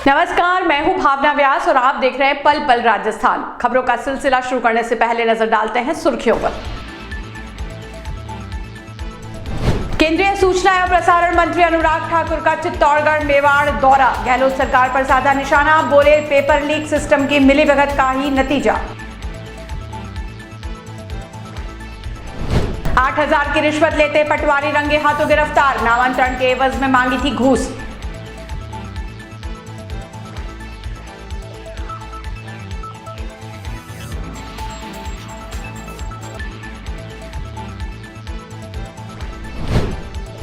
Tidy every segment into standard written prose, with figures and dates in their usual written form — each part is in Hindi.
नमस्कार, मैं हूं भावना व्यास और आप देख रहे हैं पल पल राजस्थान। खबरों का सिलसिला शुरू करने से पहले नजर डालते हैं सुर्खियों पर। केंद्रीय सूचना एवं प्रसारण मंत्री अनुराग ठाकुर का चित्तौड़गढ़ मेवाड़ दौरा। गहलोत सरकार पर साधा निशाना, बोले पेपर लीक सिस्टम की मिलीभगत का ही नतीजा। 8,000 की रिश्वत लेते पटवारी रंगे हाथों गिरफ्तार। नामांतरण के एवज में मांगी थी घूस।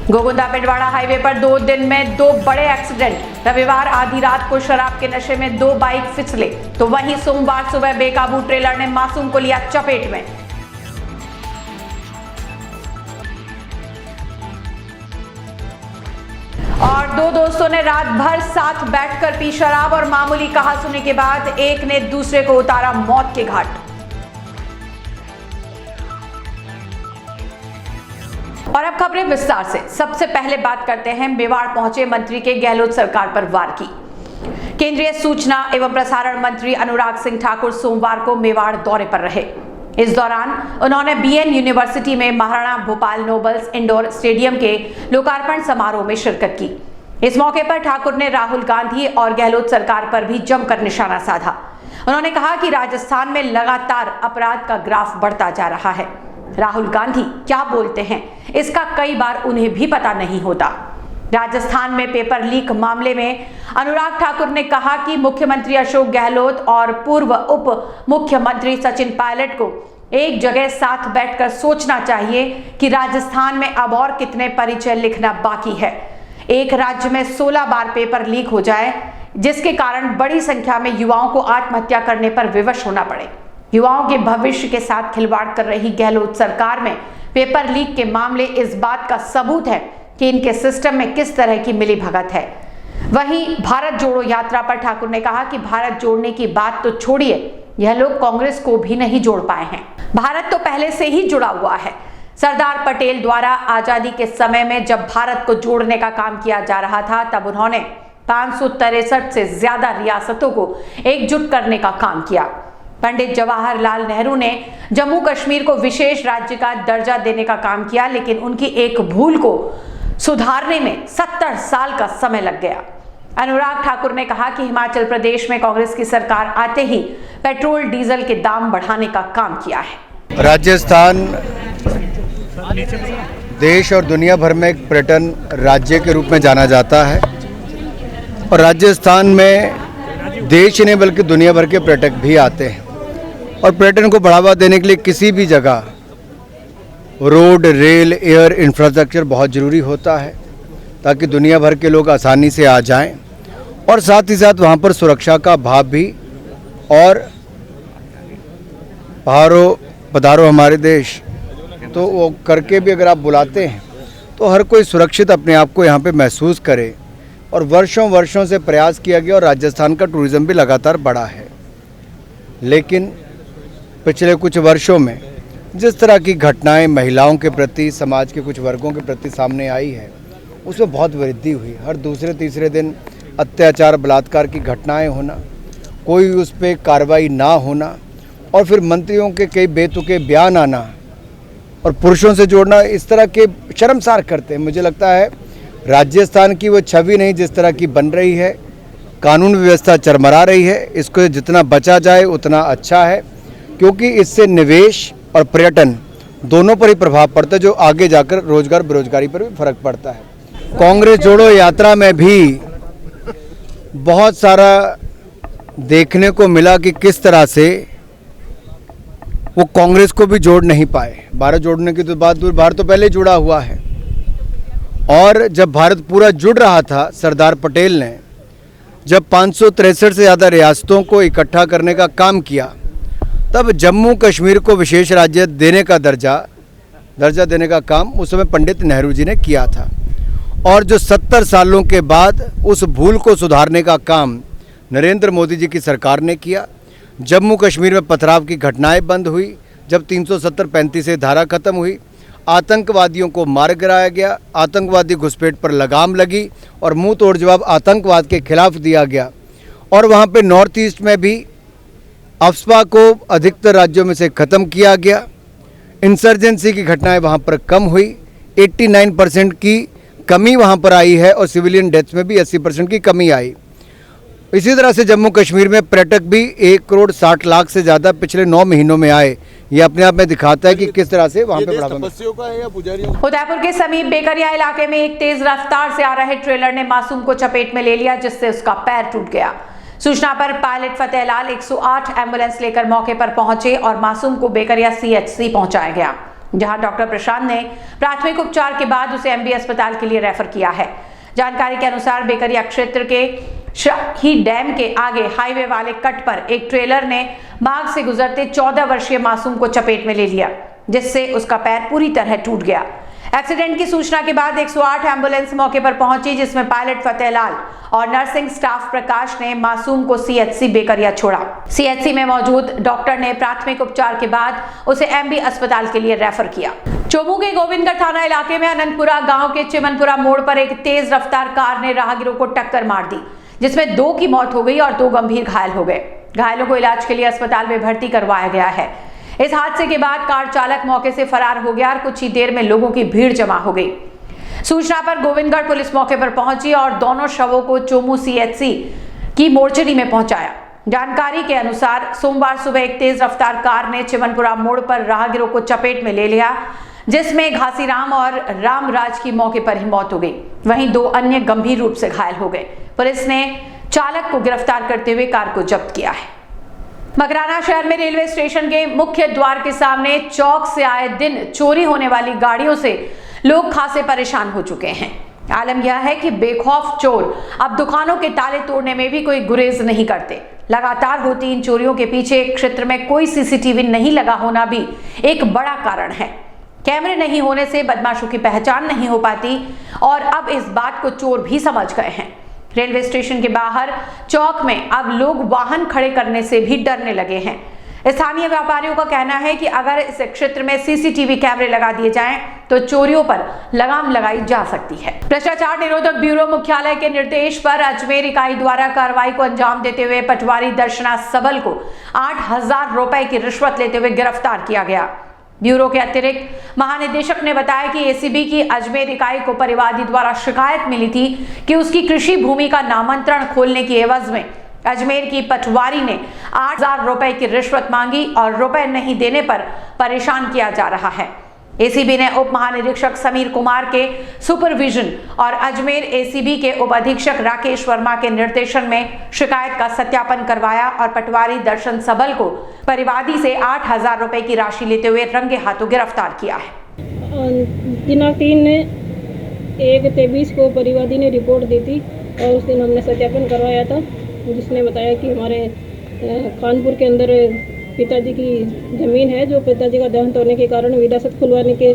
गोगुंदा पिंडवाड़ा हाईवे पर 2 दिन में 2 बड़े एक्सीडेंट। रविवार आधी रात को शराब के नशे में 2 बाइक फिसले, तो वहीं सोमवार सुबह बेकाबू ट्रेलर ने मासूम को लिया चपेट में। और 2 दोस्तों ने रात भर साथ बैठकर पी शराब और मामूली कहासुनी के बाद एक ने दूसरे को उतारा मौत के घाट। और अब खबरें विस्तार से। सबसे पहले बात करते हैं मेवाड़ पहुंचे मंत्री के गहलोत सरकार पर वार की। केंद्रीय सूचना एवं प्रसारण मंत्री अनुराग सिंह ठाकुर सोमवार को मेवाड़ दौरे पर रहे। इस दौरान उन्होंने बीएन यूनिवर्सिटी में Maharana Bhopal nobles indoor stadium के लोकार्पण समारोह में शिरकत की। इस मौके पर ठाकुर ने राहुल गांधी और गहलोत सरकार पर भी जमकर निशाना साधा। उन्होंने कहा कि राजस्थान में लगातार अपराध का ग्राफ बढ़ता जा रहा है। राहुल गांधी क्या बोलते हैं, इसका कई बार उन्हें भी पता नहीं होता। राजस्थान में पेपर लीक मामले में अनुराग ठाकुर ने कहा कि मुख्यमंत्री अशोक गहलोत और पूर्व उप मुख्यमंत्री सचिन पायलट को एक जगह साथ बैठकर सोचना चाहिए कि राजस्थान में अब और कितने परिचय लिखना बाकी है। एक राज्य में 16 बार पेपर लीक हो जाए, जिसके कारण बड़ी संख्या में युवाओं को आत्महत्या करने पर विवश होना पड़े। युवाओं के भविष्य के साथ खिलवाड़ कर रही गहलोत सरकार में पेपर लीक के मामले इस बात का सबूत है कि इनके सिस्टम में किस तरह की मिलीभगत है। वहीं भारत जोड़ो यात्रा पर ठाकुर ने कहा कि भारत जोड़ने की बात तो छोड़िए, यह लोग कांग्रेस को भी नहीं जोड़ पाए हैं। भारत तो पहले से ही जुड़ा हुआ है। सरदार पटेल द्वारा आजादी के समय में जब भारत को जोड़ने का काम किया जा रहा था, तब उन्होंने 563 से ज्यादा रियासतों को एकजुट करने का काम किया। पंडित जवाहरलाल नेहरू ने जम्मू कश्मीर को विशेष राज्य का दर्जा देने का काम किया, लेकिन उनकी एक भूल को सुधारने में 70 साल का समय लग गया। अनुराग ठाकुर ने कहा कि हिमाचल प्रदेश में कांग्रेस की सरकार आते ही पेट्रोल डीजल के दाम बढ़ाने का काम किया है। राजस्थान देश और दुनिया भर में एक पर्यटन राज्य के रूप में जाना जाता है और राजस्थान में देश नहीं बल्कि दुनिया भर के पर्यटक भी आते हैं और पर्यटन को बढ़ावा देने के लिए किसी भी जगह रोड, रेल, एयर इंफ्रास्ट्रक्चर बहुत ज़रूरी होता है ताकि दुनिया भर के लोग आसानी से आ जाएं और साथ ही साथ वहाँ पर सुरक्षा का भाव भी। और पधारो हमारे देश, तो वो करके भी अगर आप बुलाते हैं तो हर कोई सुरक्षित अपने आप को यहाँ पे महसूस करे। और वर्षों से प्रयास किया गया और राजस्थान का टूरिज़्म भी लगातार बढ़ा है, लेकिन पिछले कुछ वर्षों में जिस तरह की घटनाएं महिलाओं के प्रति, समाज के कुछ वर्गों के प्रति सामने आई है, उसमें बहुत वृद्धि हुई। हर दूसरे तीसरे दिन अत्याचार, बलात्कार की घटनाएं होना, कोई उस पर कार्रवाई ना होना और फिर मंत्रियों के कई बेतुके बयान आना और पुरुषों से जोड़ना, इस तरह के शर्मसार करते हैं। मुझे लगता है राजस्थान की वो छवि नहीं जिस तरह की बन रही है, कानून व्यवस्था चरमरा रही है, इसको जितना बचा जाए उतना अच्छा है, क्योंकि इससे निवेश और पर्यटन दोनों पर ही प्रभाव पड़ता है, जो आगे जाकर रोजगार बेरोजगारी पर भी फर्क पड़ता है। कांग्रेस जोड़ो यात्रा में भी बहुत सारा देखने को मिला कि किस तरह से वो कांग्रेस को भी जोड़ नहीं पाए। भारत जोड़ने की तो बात दूर, भारत तो पहले जुड़ा हुआ है। और जब भारत पूरा जुड़ रहा था, सरदार पटेल ने जब 563 से ज़्यादा रियासतों को इकट्ठा करने का काम किया, तब जम्मू कश्मीर को विशेष राज्य देने का दर्जा देने का काम उस समय पंडित नेहरू जी ने किया था। और जो 70 सालों के बाद उस भूल को सुधारने का काम नरेंद्र मोदी जी की सरकार ने किया। जम्मू कश्मीर में पथराव की घटनाएं बंद हुई, जब 370-35 से धारा खत्म हुई, आतंकवादियों को मार गिराया गया, आतंकवादी घुसपैठ पर लगाम लगी और मुंह तोड़ जवाब आतंकवाद के खिलाफ दिया गया। और वहाँ पे नॉर्थ ईस्ट में भी अफस्पा को अधिकतर राज्यों में से ख़त्म किया गया। इंसर्जेंसी की घटनाएं वहाँ पर कम हुई, 89% की कमी वहाँ पर आई है और सिविलियन डेथ्स में भी 80% की कमी आई। इसी तरह से जम्मू कश्मीर में पर्यटक भी 1,60,00,000 से ज़्यादा पिछले 9 महीनों में आए। ये अपने आप में दिखाता है कि किस तरह से वहाँ पे बढ़ावा मिला। उदयपुर के समीप बेकरिया इलाके में एक तेज रफ्तार से आ रहे ट्रेलर ने मासूम को चपेट में ले लिया, जिससे उसका पैर टूट गया। सूचना पर पायलट फतेहलाल 108 एम्बुलेंस लेकर मौके पर पहुंचे और मासूम को बेकरिया CHC पहुंचाया गया, जहां डॉक्टर प्रशांत ने प्राथमिक उपचार के बाद उसे MB अस्पताल के लिए रेफर किया है। जानकारी के अनुसार बेकरिया क्षेत्र के शाही डैम के आगे हाईवे वाले कट पर एक ट्रेलर ने मार्ग से गुजरते 14 वर्षीय मासूम को चपेट में ले लिया, जिससे उसका पैर पूरी तरह टूट गया। एक्सीडेंट की सूचना के बाद 108 एम्बुलेंस मौके पर पहुंची, जिसमें पायलट फतेहलाल और नर्सिंग स्टाफ प्रकाश ने मासूम को CHC बेकरिया छोड़ा। CHC में मौजूद डॉक्टर ने प्राथमिक उपचार के बाद उसे MB अस्पताल के लिए रेफर किया। चोमू के गोविंदगढ़ थाना इलाके में अनंतपुरा गांव के चिमनपुरा मोड़ पर एक तेज रफ्तार कार ने राहगीरों को टक्कर मार दी, जिसमें 2 की मौत हो गई और 2 गंभीर घायल हो गए। घायलों को इलाज के लिए अस्पताल में भर्ती करवाया गया है। इस हादसे के बाद कार चालक मौके से फरार हो गया और कुछ ही देर में लोगों की भीड़ जमा हो गई। सूचना पर गोविंदगढ़ पुलिस मौके पर पहुंची और दोनों शवों को चोमू CHC की मोर्चरी में पहुंचाया। जानकारी के अनुसार सोमवार सुबह एक तेज रफ्तार कार ने चिमनपुरा मोड़ पर राहगीरों को चपेट में ले लिया, जिसमें घासीराम और रामराज की मौके पर ही मौत हो गई। वहीं 2 अन्य गंभीर रूप से घायल हो गए। पुलिस ने चालक को गिरफ्तार करते हुए कार को जब्त किया है। मकराना शहर में रेलवे स्टेशन के मुख्य द्वार के सामने चौक से आए दिन चोरी होने वाली गाड़ियों से लोग खासे परेशान हो चुके हैं। आलम यह है कि बेखौफ चोर अब दुकानों के ताले तोड़ने में भी कोई गुरेज नहीं करते। लगातार होती इन चोरियों के पीछे क्षेत्र में कोई CCTV नहीं लगा होना भी एक बड़ा कारण है। कैमरे नहीं होने से बदमाशों की पहचान नहीं हो पाती और अब इस बात को चोर भी समझ गए हैं। रेलवे स्टेशन के बाहर चौक में अब लोग वाहन खड़े करने से भी डरने लगे हैं। स्थानीय व्यापारियों का कहना है कि अगर इस क्षेत्र में CCTV कैमरे लगा दिए जाएं तो चोरियों पर लगाम लगाई जा सकती है। भ्रष्टाचार निरोधक ब्यूरो मुख्यालय के निर्देश पर अजमेर इकाई द्वारा कार्रवाई को अंजाम देते हुए पटवारी दर्शना सबल को 8,000 रुपए की रिश्वत लेते हुए गिरफ्तार किया गया। ब्यूरो के अतिरिक्त महानिदेशक ने बताया कि ACB की अजमेर इकाई को परिवादी द्वारा शिकायत मिली थी कि उसकी कृषि भूमि का नामांतरण खोलने की एवज में अजमेर की पटवारी ने 8,000 रुपए की रिश्वत मांगी और रुपए नहीं देने पर परेशान किया जा रहा है। ACB ने उप महानिरीक्षक समीर कुमार के सुपरविजन और अजमेर ACB के उप अधीक्षक राकेश वर्मा के निर्देशन में शिकायत का सत्यापन करवाया और पटवारी दर्शन सबल को परिवादी से 8,000 रुपए की राशि लेते हुए रंगे हाथों गिरफ्तार किया है। दिनांक 3/1/23 को परिवादी ने रिपोर्ट दी थी और उस दिन हमने सत्यापन करवाया था, जिसने बताया कि हमारे कानपुर के अंदर पिताजी की ज़मीन है, जो पिताजी का देहांत होने के कारण विरासत खुलवाने के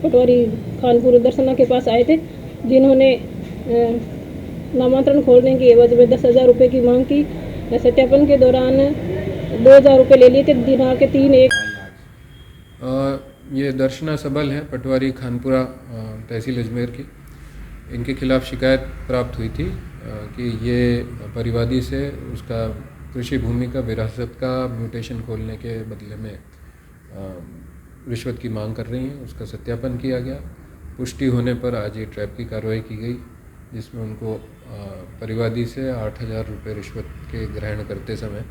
पटवारी कानपुर दर्शना के पास आए थे, जिन्होंने नामांतरण खोलने की एवज में 10,000 रुपये की मांग की। सत्यापन के दौरान 2,000 रुपये ले लिए थे। दिनांक 3/1 ये दर्शना सबल है, पटवारी खानपुरा तहसील अजमेर की। इनके खिलाफ शिकायत प्राप्त हुई थी कि ये परिवादी से उसका कृषि भूमि का विरासत का म्यूटेशन खोलने के बदले में रिश्वत की मांग कर रही हैं। उसका सत्यापन किया गया। पुष्टि होने पर आज ये ट्रैप की कार्रवाई की गई, जिसमें उनको परिवादी से 8,000 रुपये रिश्वत के ग्रहण करते समय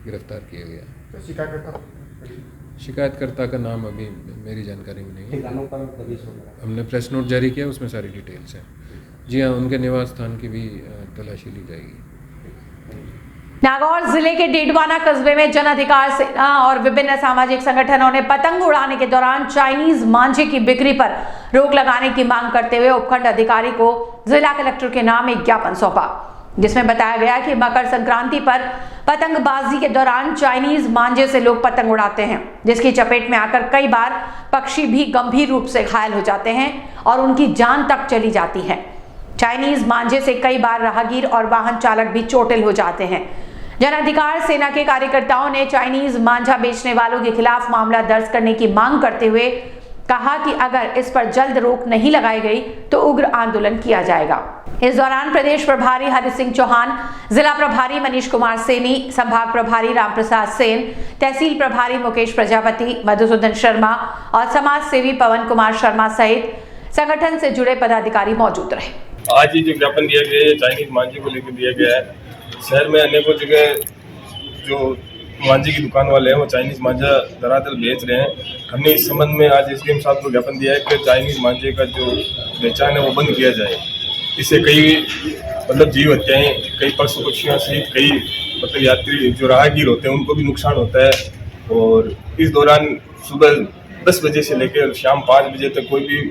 गिरफ्तार किया गया। शिकायतकर्ता का नाम अभी मेरी जानकारी में नहीं है। हमने प्रेस नोट जारी किया, उसमें सारी डिटेल्स हैं। जी हाँ, उनके निवास स्थान की भी तलाशी ली जाएगी। नागौर जिले के डेडवाना कस्बे में जन अधिकार सेना और विभिन्न सामाजिक संगठनों ने पतंग उड़ाने के दौरान चाइनीज मांझे की बिक्री पर रोक लगाने की मांग करते हुए उपखंड अधिकारी को जिला कलेक्टर के नाम एक ज्ञापन सौंपा, जिसमें बताया गया कि मकर संक्रांति पर पतंगबाजी के दौरान चाइनीज मांझे से लोग पतंग उड़ाते हैं, जिसकी चपेट में आकर कई बार पक्षी भी गंभीर रूप से घायल हो जाते हैं और उनकी जान तक चली जाती है। चाइनीज मांझे से कई बार राहगीर और वाहन चालक भी चोटिल हो जाते हैं। जन अधिकार सेना के कार्यकर्ताओं ने चाइनीज मांझा बेचने वालों के खिलाफ मामला दर्ज करने की मांग करते हुए कहा कि अगर इस पर जल्द रोक नहीं लगाई गई तो उग्र आंदोलन किया जाएगा। इस दौरान प्रदेश प्रभारी हरि सिंह चौहान, जिला प्रभारी मनीष कुमार सेनी, संभाग प्रभारी रामप्रसाद सेन, तहसील प्रभारी मुकेश प्रजापति, मधुसूदन शर्मा और समाज सेवी पवन कुमार शर्मा सहित संगठन से जुड़े पदाधिकारी मौजूद रहे। आज ही जो ज्ञापन दिया गया है चाइनीज मांझे को लेकर दिया गया है। शहर में अनेकों जगह जो मांझे की दुकान वाले हैं वो चाइनीज मांझा धरातल बेच रहे हैं। हमने इस संबंध में आज एसडीएम साहब को ज्ञापन दिया है कि चाइनीज मांझे का जो बेचान है वो बंद किया जाए। इससे कई जीव हत्याएं, कई पशु पक्षियों से कई यात्री जो राहगीर होते हैं उनको भी नुकसान होता है। और इस दौरान सुबह 10 बजे से लेकर शाम 5 बजे तक कोई भी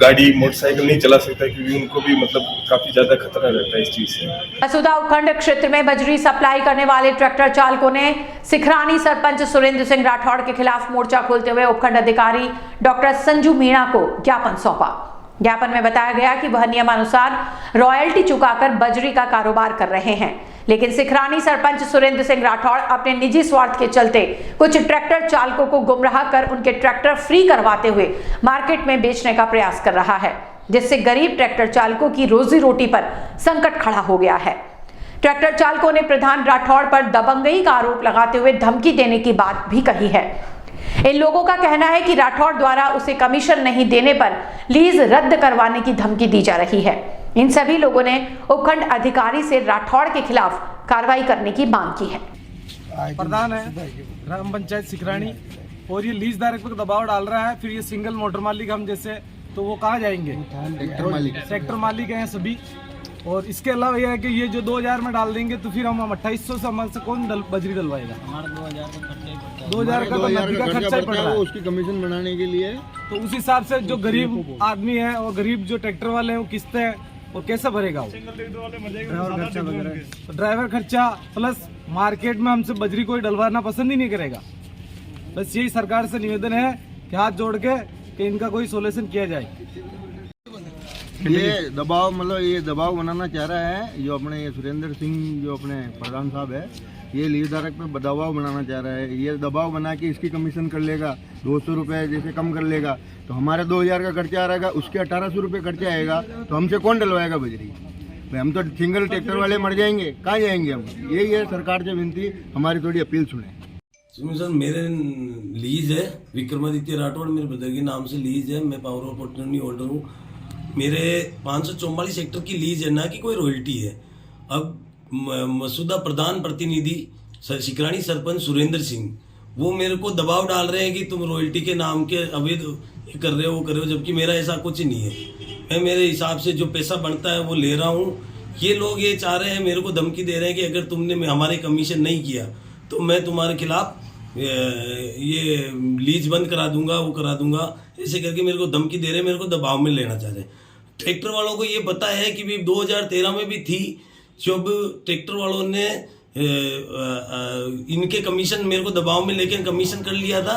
गाड़ी मोटरसाइकिल नहीं चला सकता, क्योंकि उनको भी काफी ज्यादा खतरा रहता है इस चीज से। मसूदा उपखंड क्षेत्र में बजरी सप्लाई करने वाले ट्रैक्टर चालकों ने सिखरानी सरपंच सुरेंद्र सिंह राठौड़ के खिलाफ मोर्चा खोलते हुए उपखंड अधिकारी डॉक्टर संजू मीणा को ज्ञापन सौंपा। ज्ञापन में बताया गया कि वह नियमानुसार रॉयल्टी चुकाकर बजरी का कारोबार कर रहे हैं, लेकिन सिखरानी सरपंच सुरेंद्र सिंह राठौड़ अपने निजी स्वार्थ के चलते कुछ ट्रैक्टर चालकों को गुमराह कर उनके ट्रैक्टर फ्री करवाते हुए मार्केट में बेचने का प्रयास कर रहा है, जिससे गरीब ट्रैक्टर चालकों की रोजी रोटी पर संकट खड़ा हो गया है। ट्रैक्टर चालकों ने प्रधान राठौड़ पर दबंगई का आरोप लगाते हुए धमकी देने की बात भी कही है। इन लोगों का कहना है कि राठौड़ द्वारा उसे कमीशन नहीं देने पर लीज रद्द करवाने की धमकी दी जा रही है। इन सभी लोगों ने उपखंड अधिकारी से राठौड़ के खिलाफ कार्रवाई करने की मांग की है। प्रधान है ग्राम पंचायत सिखरानी और ये लीज धारक पर दबाव डाल रहा है। फिर ये सिंगल मोटर मालिक हम जैसे तो वो कहाँ जाएंगे? ट्रैक्टर मालिक हैं सभी। और इसके अलावा यह है कि ये जो 2000 में डाल देंगे तो फिर हम 2800 से हमारे से कौन बजरी डलवाएगा? 2000 का तो नदी का खर्चा ही पड़ रहा है उसकी कमीशन बनाने के लिए। तो उस हिसाब से जो गरीब आदमी है और गरीब जो ट्रैक्टर वाले हैं वो किस्तें हैं और कैसे भरेगा वो? ड्राइवर खर्चा प्लस मार्केट में हमसे बजरी कोई डलवाना पसंद ही नहीं करेगा। बस यही सरकार से निवेदन है कि हाथ जोड़ के कि इनका कोई सोल्यूशन किया जाए। ये दबाव बनाना चाह रहा है जो अपने सुरेंद्र सिंह जो अपने प्रधान साहब है, ये लीज धारक पे दबाव बनाना चाह रहा है। ये दबाव बना के इसकी कमीशन कर लेगा, 200 रुपये जैसे कम कर लेगा तो हमारे 2000 का खर्चा आ रहेगा, उसके 1800 रुपये खर्चा आएगा तो हमसे कौन डलवाएगा बजरी? हम तो सिंगल ट्रैक्टर वाले मर जाएंगे, कहाँ जाएंगे हम? यही है सरकार से विनती, हमारी थोड़ी अपील सुने। सर मेरे लीज है विक्रमादित्य राठौड़, मेरे ब्रदर के नाम से लीज है। मैं पावर ऑफ अटॉर्नी होल्डर हूँ। मेरे 544 हेक्टर की लीज है, ना कि कोई रॉयल्टी है। अब मसूदा प्रधान प्रतिनिधि सिखरानी सरपंच सुरेंद्र सिंह वो मेरे को दबाव डाल रहे हैं कि तुम रॉयल्टी के नाम के अवैध कर रहे हो वो कर रहे हो, जबकि मेरा ऐसा कुछ नहीं है। मैं मेरे हिसाब से जो पैसा बनता है वो ले रहा हूँ। ये लोग ये चाह रहे हैं, मेरे को धमकी दे रहे हैं कि अगर तुमने हमारे कमीशन नहीं किया तो मैं तुम्हारे खिलाफ ये लीज बंद करा दूंगा, वो करा दूंगा, ऐसे करके मेरे को धमकी दे रहे हैं, मेरे को दबाव में लेना चाह रहे हैं। ट्रैक्टर वालों को ये पता है कि 2013 में भी थी जब ट्रैक्टर वालों ने इनके कमीशन मेरे को दबाव में लेकर कमीशन कर लिया था।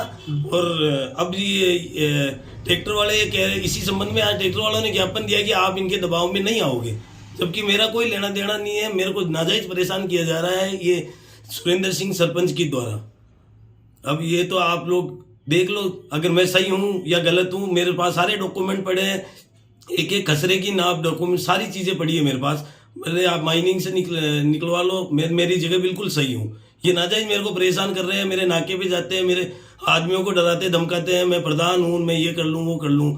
और अब ये ट्रैक्टर वाले ये कह रहे, इसी संबंध में आज ट्रैक्टर वालों ने ज्ञापन दिया कि आप इनके दबाव में नहीं आओगे, जबकि मेरा कोई लेना देना नहीं है। मेरे को नाजायज परेशान किया जा रहा है ये सुरेंद्र सिंह सरपंच की द्वारा। अब ये तो आप लोग देख लो, अगर मैं सही हूँ या गलत हूँ। मेरे पास सारे डॉक्यूमेंट पड़े हैं, एक एक खसरे की नाप डॉक्यूमेंट सारी चीज़ें पड़ी है मेरे पास। भले आप माइनिंग से निकलवा लो, मेरी जगह बिल्कुल सही हूँ। ये नाजायज मेरे को परेशान कर रहे हैं, मेरे नाके पे जाते हैं, मेरे आदमियों को डराते धमकाते हैं, मैं प्रधान हूँ, मैं ये कर लूँ वो कर लूँ।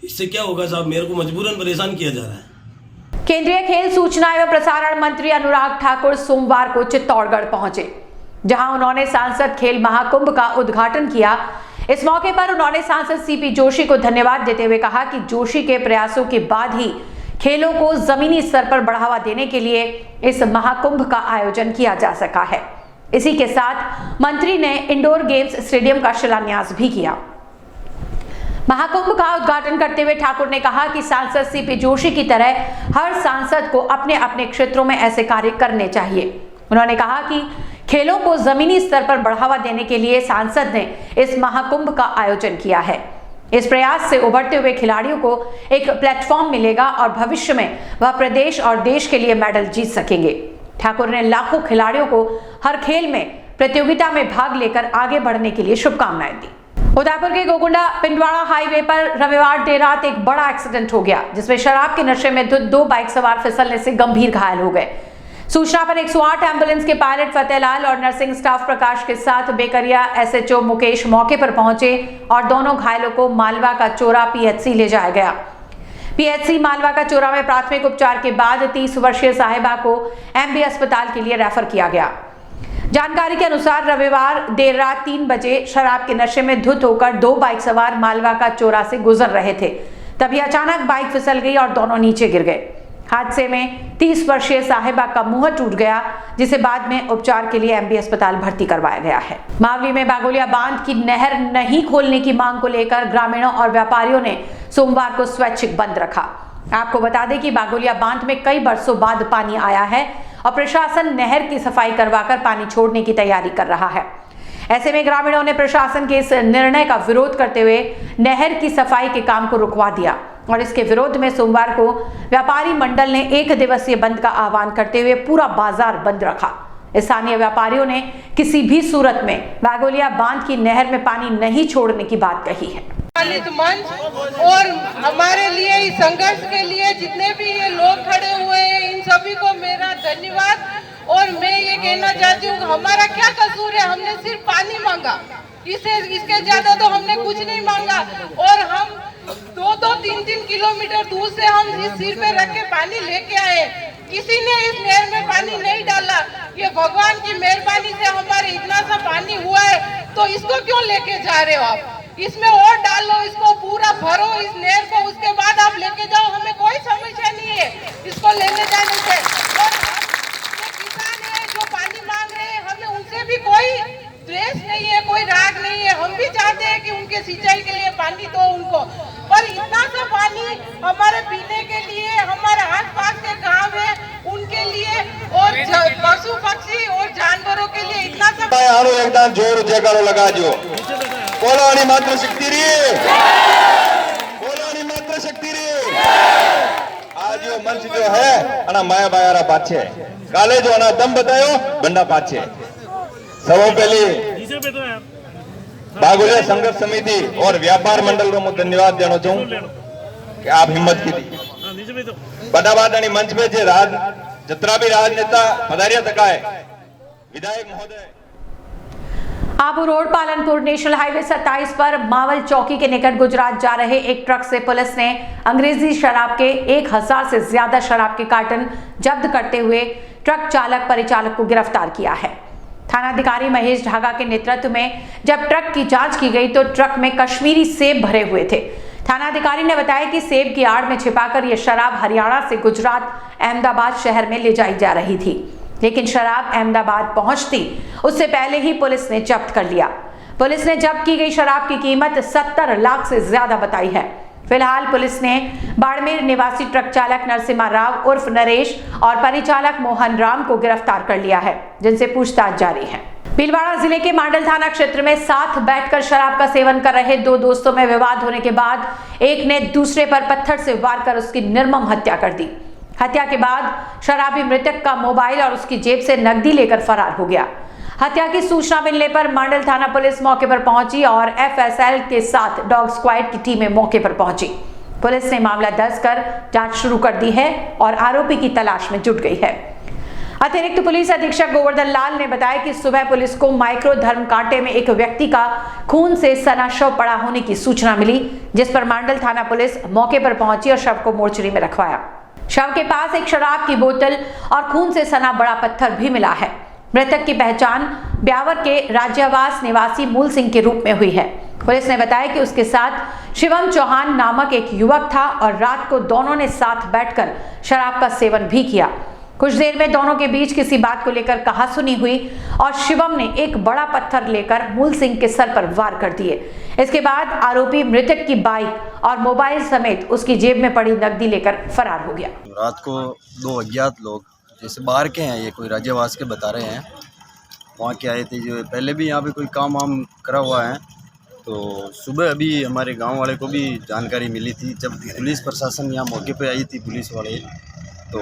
इससे क्या होगा साहब? मेरे को मजबूरन परेशान किया जा रहा है। केंद्रीय खेल सूचना एवं प्रसारण मंत्री अनुराग ठाकुर सोमवार को चित्तौड़गढ़ पहुंचे, जहां उन्होंने सांसद खेल महाकुंभ का उद्घाटन किया। इस मौके पर उन्होंने सांसद सीपी जोशी को धन्यवाद देते हुए कहा कि जोशी के प्रयासों के बाद ही खेलों को जमीनी स्तर पर बढ़ावा देने के लिए इस महाकुंभ का आयोजन किया जा सका है। इसी के साथ मंत्री ने इंडोर गेम्स स्टेडियम का शिलान्यास भी किया। महाकुंभ का उद्घाटन करते हुए ठाकुर ने कहा कि सांसद सीपी जोशी की तरह हर सांसद को अपने अपने क्षेत्रों में ऐसे कार्य करने चाहिए। उन्होंने कहा कि खेलों को जमीनी स्तर पर बढ़ावा देने के लिए सांसद ने इस महाकुंभ का आयोजन किया है। इस प्रयास से उभरते हुए खिलाड़ियों को एक प्लेटफॉर्म मिलेगा और भविष्य में वह प्रदेश और देश के लिए मेडल जीत सकेंगे। ठाकुर ने लाखों खिलाड़ियों को हर खेल में प्रतियोगिता में भाग लेकर आगे बढ़ने के लिए शुभकामनाएं दी। उदयपुर के गोकुंडा पिंडवाड़ा हाईवे पर रविवार देर रात एक बड़ा एक्सीडेंट हो गया, जिसमें शराब के नशे में धुत 2 बाइक सवार फिसलने से गंभीर घायल हो गए। सूचना पर 108 एम्बुलेंस के पायलट फतेहलाल और नर्सिंग स्टाफ प्रकाश के साथ बेकरिया एसएचओ मुकेश मौके पर पहुंचे और दोनों घायलों को मालवा का चोरा पीएचसी ले जाया गया। पीएचसी मालवा का चोरा में प्राथमिक उपचार के बाद 30 वर्षीय साहिबा को एमबी अस्पताल के लिए रेफर किया गया। जानकारी के अनुसार रविवार देर रात 3 बजे शराब के नशे में धुत होकर 2 बाइक सवार मालवा का चोरा से गुजर रहे थे, तभी अचानक बाइक फिसल गई और दोनों नीचे गिर गए। हादसे में 30 वर्षीय साहिबा का मुंह टूट गया, जिसे बाद में उपचार के लिए एमबी अस्पताल भर्ती करवाया गया है। मावली में बागोलिया बांध की नहर नहीं खोलने की मांग को लेकर ग्रामीणों और व्यापारियों ने सोमवार को स्वैच्छिक बंद रखा। आपको बता दें कि बागोलिया बांध में कई बरसों बाद पानी आया है और प्रशासन नहर की सफाई करवाकर पानी छोड़ने की तैयारी कर रहा है। ऐसे में ग्रामीणों ने प्रशासन के इस निर्णय का विरोध करते हुए नहर की सफाई के काम को रुकवा दिया और इसके विरोध में सोमवार को व्यापारी मंडल ने 1 दिवसीय बंद का आह्वान करते हुए पूरा बाजार बंद रखा। स्थानीय व्यापारियों ने किसी भी सूरत में बागोलिया बांध की नहर में पानी नहीं छोड़ने की बात कही है। मंच और हमारे लिए इस संघर्ष के लिए जितने भी ये लोग खड़े हुए हैं, इन सभी को मेरा धन्यवाद। और मैं ये कहना चाहती हूँ, हमारा क्या कसूर है? हमने सिर्फ पानी मांगा, इसके ज्यादा तो हमने कुछ नहीं मांगा। और हम 2-3 किलोमीटर दूर से हम इस सिर पे रख के पानी लेके आए, किसी ने इस नहर में पानी नहीं डाला। ये भगवान की मेहरबानी से हमारे इतना सा पानी हुआ है, तो इसको क्यों लेके जा रहे हो आप? इसमें और डालो, इसको पूरा भरो इस नहर को, उसके बाद आप लेके जाओ, हमें कोई समस्या नहीं है इसको लेने जाने से। और ये किसान है जो पानी मांग रहे हैं, हमें उनसे भी कोई द्वेष नहीं है, कोई राग नहीं है। हम भी चाहते हैं कि उनके सिंचाई के लिए पानी दो उनको, पर इतना सा पानी हमारे पीने के लिए, हमारे आसपास के गांव है उनके लिए और पशु पक्षी और जानवरों के लिए इतना सा एकदम जोर जयकारो लगा जो बोलो आणि मात्र शक्ति रे, बोलो आणि मात्र शक्ति रे। आज जो मंच जो है अना माया बायारा पाछे काले जो अना दम बतायो बंडा पाछे सबों पहले बागोलिया संघर्ष समिति और व्यापार मंडल को मैं धन्यवाद देना चाहूँ कि आप हिम्मत की दी। बड़ा बात मंच में जे जतरा भी राजनेता पधारिया तक है विधायक महोदय। Abu road Palanpur national highway 27 पर मावल चौकी के निकट गुजरात जा रहे एक ट्रक से पुलिस ने अंग्रेजी शराब के 1000 से ज्यादा शराब के कार्टन जब्त करते हुए ट्रक चालक परिचालक को गिरफ्तार किया है। थानाधिकारी महेश ढागा के नेतृत्व में जब ट्रक की जांच की गई तो ट्रक में कश्मीरी सेब भरे हुए थे। थानाधिकारी ने बताया कि सेब की आड़ में छिपाकर यह शराब हरियाणा से गुजरात अहमदाबाद शहर में ले जाई जा रही थी, लेकिन शराब अहमदाबाद पहुंचती उससे पहले ही पुलिस ने जब्त कर लिया। पुलिस ने जब्त की गई शराब की कीमत 70 लाख से ज्यादा बताई है। फिलहाल पुलिस ने बाड़मेर निवासी ट्रक चालक नरसिम्हा राव उर्फ नरेश और परिचालक मोहन राम को गिरफ्तार कर लिया है, जिनसे पूछताछ जारी है। भीलवाड़ा जिले के मांडल थाना क्षेत्र में साथ बैठकर शराब का सेवन कर रहे 2 दोस्तों में विवाद होने के बाद एक ने दूसरे पर पत्थर से वार कर उसकी निर्मम हत्या कर दी। हत्या के बाद शराबी मृतक का मोबाइल और उसकी जेब से नकदी लेकर फरार हो गया। हत्या की सूचना मिलने पर मांडल थाना पुलिस मौके पर पहुंची और एफएसएल के साथ डॉग स्क्वाड की टीमें मौके पर पहुंची। पुलिस ने मामला दर्ज कर जांच शुरू कर दी है और आरोपी की तलाश में जुट गई है। अतिरिक्त पुलिस अधीक्षक गोवर्धन लाल ने बताया कि सुबह पुलिस को माइक्रो धर्म कांटे में एक व्यक्ति का खून से सना शव पड़ा होने की सूचना मिली, जिस पर मांडल थाना पुलिस मौके पर पहुंची और शव को मोर्चरी में रखवाया। शव के पास एक शराब की बोतल और खून से सना बड़ा पत्थर भी मिला है। मृतक की पहचान ब्यावर के राज्यवास निवासी मूल सिंह के रूप में हुई है। पुलिस ने बताया कि उसके साथ शिवम चौहान नामक एक युवक था और रात को दोनों ने साथ बैठकर शराब का सेवन भी किया। कुछ देर में दोनों के बीच किसी बात को लेकर कहासुनी हुई और शिवम ने एक बड़ा पत्थर लेकर मूल सिंह के सर पर वार कर दिए। इसके बाद आरोपी मृतक की बाइक और मोबाइल समेत उसकी जेब में पड़ी नकदी लेकर फरार हो गया। रात को 2 अज्ञात लोग जैसे बाहर के हैं, ये कोई राज्यवास के बता रहे हैं, वहाँ के आए थे जो पहले भी यहाँ पे कोई काम वाम करा हुआ है। तो सुबह अभी हमारे गांव वाले को भी जानकारी मिली थी, जब पुलिस प्रशासन यहाँ मौके पे आई थी पुलिस वाले, तो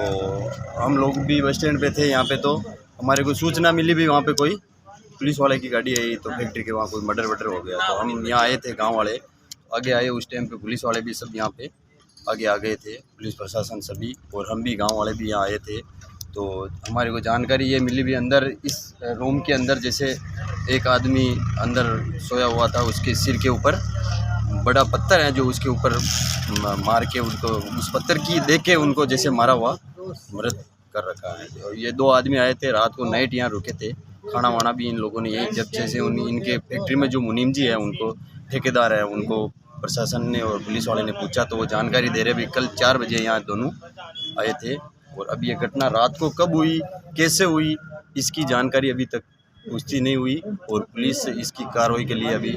हम लोग भी बस स्टैंड पे थे यहाँ पे, तो हमारे को सूचना मिली भी वहाँ पे कोई पुलिस वाले की गाड़ी आई तो फैक्ट्री के वहाँ कोई मर्डर वर्डर हो गया। तो हम यहाँ आए थे, गांव वाले आगे आए, उस टाइम पे पुलिस वाले भी सब यहाँ पे आगे आ गए थे, पुलिस प्रशासन सभी, और हम भी गांव वाले भी यहाँ आए थे। तो हमारे को जानकारी ये मिली भी अंदर इस रूम के अंदर जैसे एक आदमी अंदर सोया हुआ था, उसके सिर के ऊपर बड़ा पत्थर है जो उसके ऊपर मार के उनको उस पत्थर की देख के उनको जैसे मारा हुआ मृत कर रखा है। और ये 2 आदमी आए थे, रात को नाइट यहाँ रुके थे, खाना वाना भी इन लोगों ने यही, जब जैसे इनके फैक्ट्री में जो मुनीम जी है उनको ठेकेदार है, उनको प्रशासन ने और पुलिस वाले ने पूछा तो वो जानकारी दे रहे भी कल 4 बजे यहाँ दोनों आए थे। और अभी ये घटना रात को कब हुई, कैसे हुई, इसकी जानकारी अभी तक पुष्टि नहीं हुई। और पुलिस इसकी कार्रवाई के लिए अभी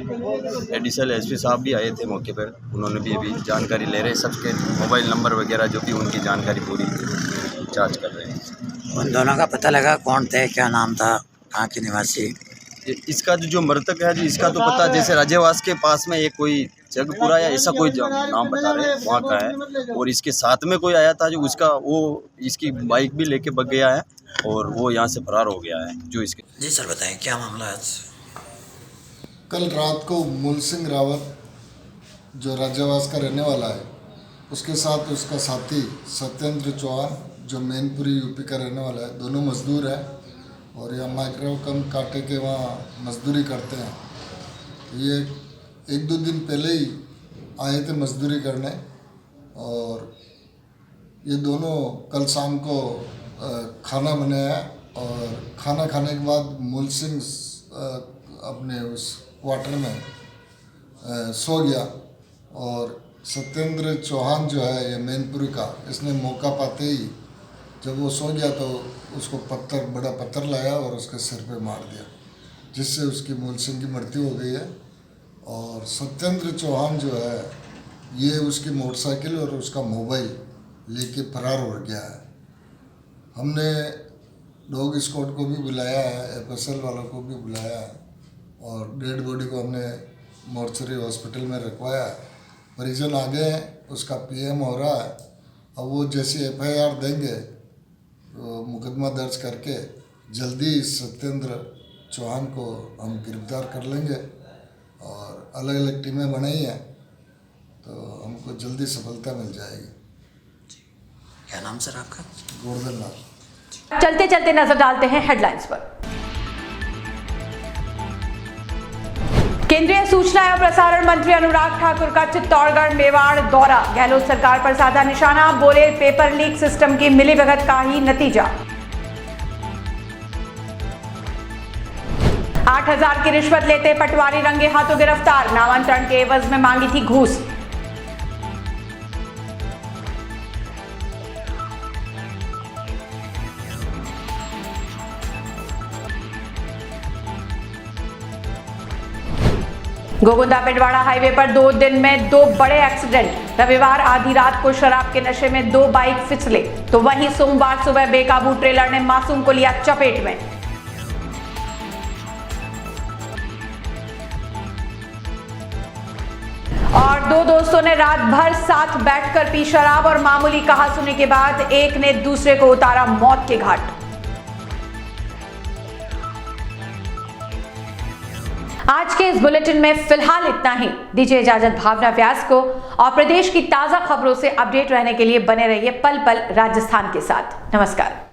एडिशनल एसपी साहब भी आए थे मौके पर, उन्होंने भी अभी जानकारी ले रहे हैं, सबके मोबाइल नंबर वगैरह जो भी उनकी जानकारी पूरी जांच कर रहे हैं। उन दोनों का पता लगा कौन थे, क्या नाम था, कहाँ के निवासी? इसका जो मृतक है जी, इसका तो पता जैसे राज्यवास के पास में एक कोई जगपुरा या ऐसा कोई नाम बता रहे वहाँ का है। और इसके साथ में कोई आया था जो उसका वो इसकी बाइक भी लेके भाग गया है और वो यहाँ से फरार हो गया है जो इसके। जी सर बताएं क्या मामला है आज? कल रात को मूल सिंह रावत जो राज्यवास का रहने वाला है, उसके साथ उसका साथी सत्येंद्र चौहान जो मैनपुरी यूपी का रहने वाला है, दोनों मजदूर हैं और यहाँ माइक्रो कम कांटे के वहाँ मजदूरी करते हैं। ये 1-2 दिन पहले ही आए थे मजदूरी करने और ये दोनों कल शाम को खाना बनाया और खाना खाने के बाद मूल सिंह अपने उस क्वार्टर में सो गया और सत्येंद्र चौहान जो है ये मैनपुरी का, इसने मौका पाते ही जब वो सो गया तो उसको बड़ा पत्थर लाया और उसके सिर पे मार दिया, जिससे उसकी मूल सिंह की मृत्यु हो गई है। और सत्येंद्र चौहान जो है ये उसकी मोटरसाइकिल और उसका मोबाइल लेके फरार हो गया है। हमने डॉग स्क्वाड को भी बुलाया है, FSL वालों को भी बुलाया है और डेड बॉडी को हमने मोर्चरी हॉस्पिटल में रखवाया है। परिजन आ गए हैं, उसका PM हो रहा है। अब वो जैसे FIR देंगे तो मुकदमा दर्ज करके जल्दी सत्येंद्र चौहान को हम गिरफ्तार कर लेंगे और अलग अलग टीमें बनाई हैं तो हमको जल्दी सफलता मिल जाएगी। क्या नाम सर आपका? गोवर्धन लाल। चलते चलते नजर डालते हैं हेडलाइंस पर। केंद्रीय सूचना एवं प्रसारण मंत्री अनुराग ठाकुर का चित्तौड़गढ़ मेवाड़ दौरा, गहलोत सरकार पर साधा निशाना, बोले पेपर लीक सिस्टम की मिलीभगत का ही नतीजा। 8,000 की रिश्वत लेते पटवारी रंगे हाथों गिरफ्तार, नामांतरण के एवज में मांगी थी घूस। गोगुंदा पिंडवाड़ा हाईवे पर 2 दिन में 2 बड़े एक्सीडेंट, रविवार आधी रात को शराब के नशे में 2 बाइक फिसले तो वहीं सोमवार सुबह बेकाबू ट्रेलर ने मासूम को लिया चपेट में। और 2 दोस्तों ने रात भर साथ बैठकर पी शराब और मामूली कहासुनी के बाद एक ने दूसरे को उतारा मौत के घाट। आज के इस बुलेटिन में फिलहाल इतना ही। दीजिए इजाजत भावना व्यास को और प्रदेश की ताजा खबरों से अपडेट रहने के लिए बने रहिए पल पल राजस्थान के साथ। नमस्कार।